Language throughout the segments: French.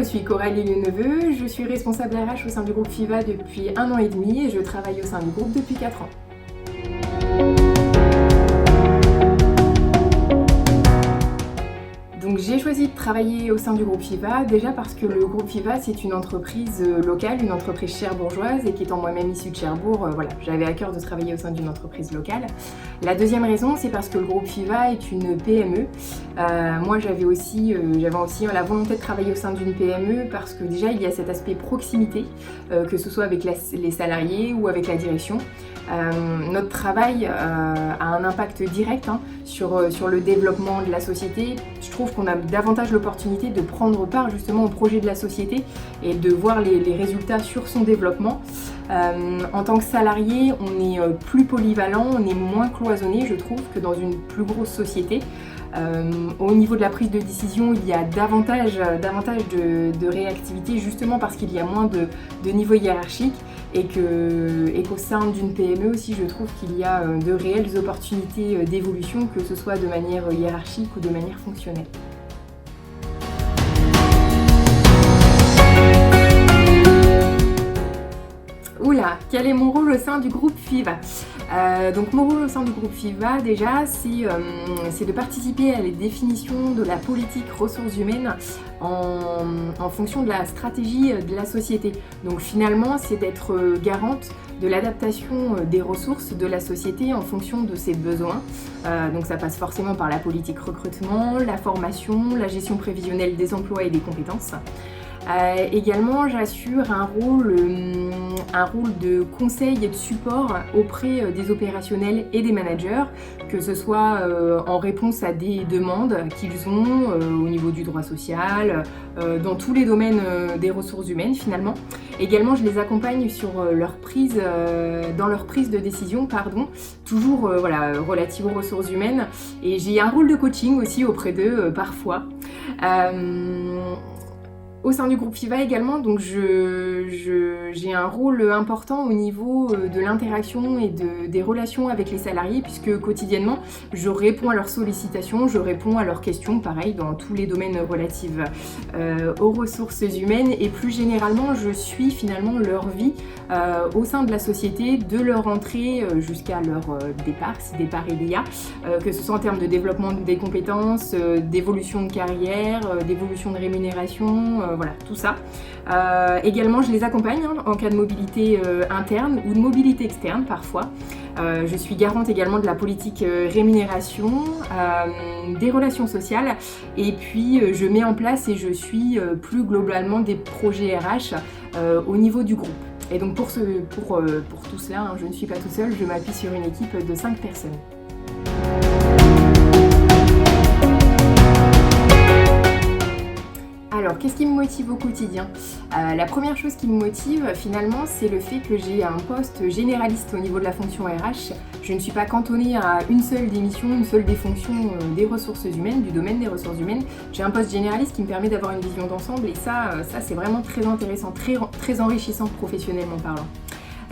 suis Coralie Leneveux, je suis responsable RH au sein du groupe FIVA depuis 1 an et demi et je travaille au sein du groupe depuis 4 ans. Donc j'ai choisi de travailler au sein du groupe FIVA déjà parce que le groupe FIVA c'est une entreprise locale, une entreprise cherbourgeoise et qu'étant moi-même issue de Cherbourg, j'avais à cœur de travailler au sein d'une entreprise locale. La deuxième raison c'est parce que le groupe FIVA est une PME. Moi j'avais aussi la volonté de travailler au sein d'une PME parce que déjà il y a cet aspect proximité, que ce soit avec les salariés ou avec la direction. Notre travail a un impact direct sur le développement de la société. Je trouve qu'on a davantage l'opportunité de prendre part justement au projet de la société et de voir les résultats sur son développement. En tant que salarié, on est plus polyvalent, on est moins cloisonné, je trouve, que dans une plus grosse société. Au niveau de la prise de décision, il y a davantage de réactivité justement parce qu'il y a moins de niveau hiérarchique et qu'au sein d'une PME aussi, je trouve qu'il y a de réelles opportunités d'évolution, que ce soit de manière hiérarchique ou de manière fonctionnelle. Oula, quel est mon rôle au sein du groupe FIVA ? Donc mon rôle au sein du groupe FIVA déjà c'est de participer à la définition de la politique ressources humaines en fonction de la stratégie de la société. Donc finalement c'est d'être garante de l'adaptation des ressources de la société en fonction de ses besoins. Donc ça passe forcément par la politique recrutement, la formation, la gestion prévisionnelle des emplois et des compétences. Également, j'assure un rôle de conseil et de support auprès des opérationnels et des managers, que ce soit en réponse à des demandes qu'ils ont au niveau du droit social, dans tous les domaines des ressources humaines finalement. Également, je les accompagne sur dans leur prise de décision, toujours relative aux ressources humaines. Et j'ai un rôle de coaching aussi auprès d'eux parfois. Au sein du groupe FIVA également, donc j'ai un rôle important au niveau de l'interaction et des relations avec les salariés, puisque quotidiennement je réponds à leurs sollicitations, je réponds à leurs questions, pareil dans tous les domaines relatifs aux ressources humaines, et plus généralement je suis finalement leur vie au sein de la société, de leur entrée jusqu'à leur départ, si départ il y a, que ce soit en termes de développement des compétences, d'évolution de carrière, d'évolution de rémunération, tout ça. Également, je les accompagne en cas de mobilité interne ou de mobilité externe parfois. Je suis garante également de la politique rémunération, des relations sociales, et puis je mets en place et je suis plus globalement des projets RH au niveau du groupe. Et donc pour tout cela, je ne suis pas toute seule, je m'appuie sur une équipe de 5 personnes. Alors, qu'est-ce qui me motive au quotidien ? La première chose qui me motive, finalement, c'est le fait que j'ai un poste généraliste au niveau de la fonction RH. Je ne suis pas cantonnée à une seule des missions, une seule des fonctions des ressources humaines, du domaine des ressources humaines. J'ai un poste généraliste qui me permet d'avoir une vision d'ensemble et ça c'est vraiment très intéressant, très enrichissant professionnellement parlant.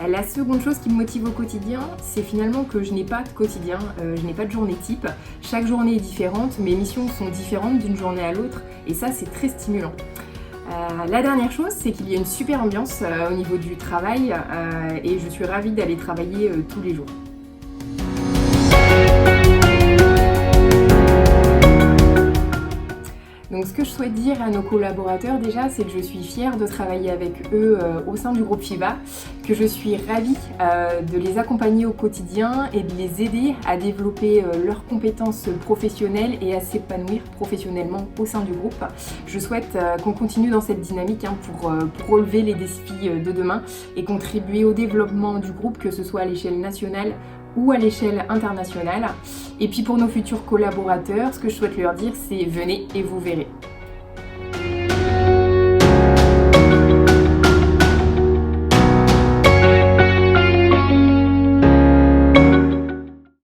La seconde chose qui me motive au quotidien, c'est finalement que je n'ai pas de quotidien, je n'ai pas de journée type. Chaque journée est différente, mes missions sont différentes d'une journée à l'autre et ça c'est très stimulant. La dernière chose, c'est qu'il y a une super ambiance au niveau du travail et je suis ravie d'aller travailler tous les jours. Donc ce que je souhaite dire à nos collaborateurs déjà, c'est que je suis fière de travailler avec eux au sein du groupe FIVA, que je suis ravie de les accompagner au quotidien et de les aider à développer leurs compétences professionnelles et à s'épanouir professionnellement au sein du groupe. Je souhaite qu'on continue dans cette dynamique pour relever les défis de demain et contribuer au développement du groupe, que ce soit à l'échelle nationale ou à l'échelle internationale. Et puis pour nos futurs collaborateurs, ce que je souhaite leur dire, c'est venez et vous verrez.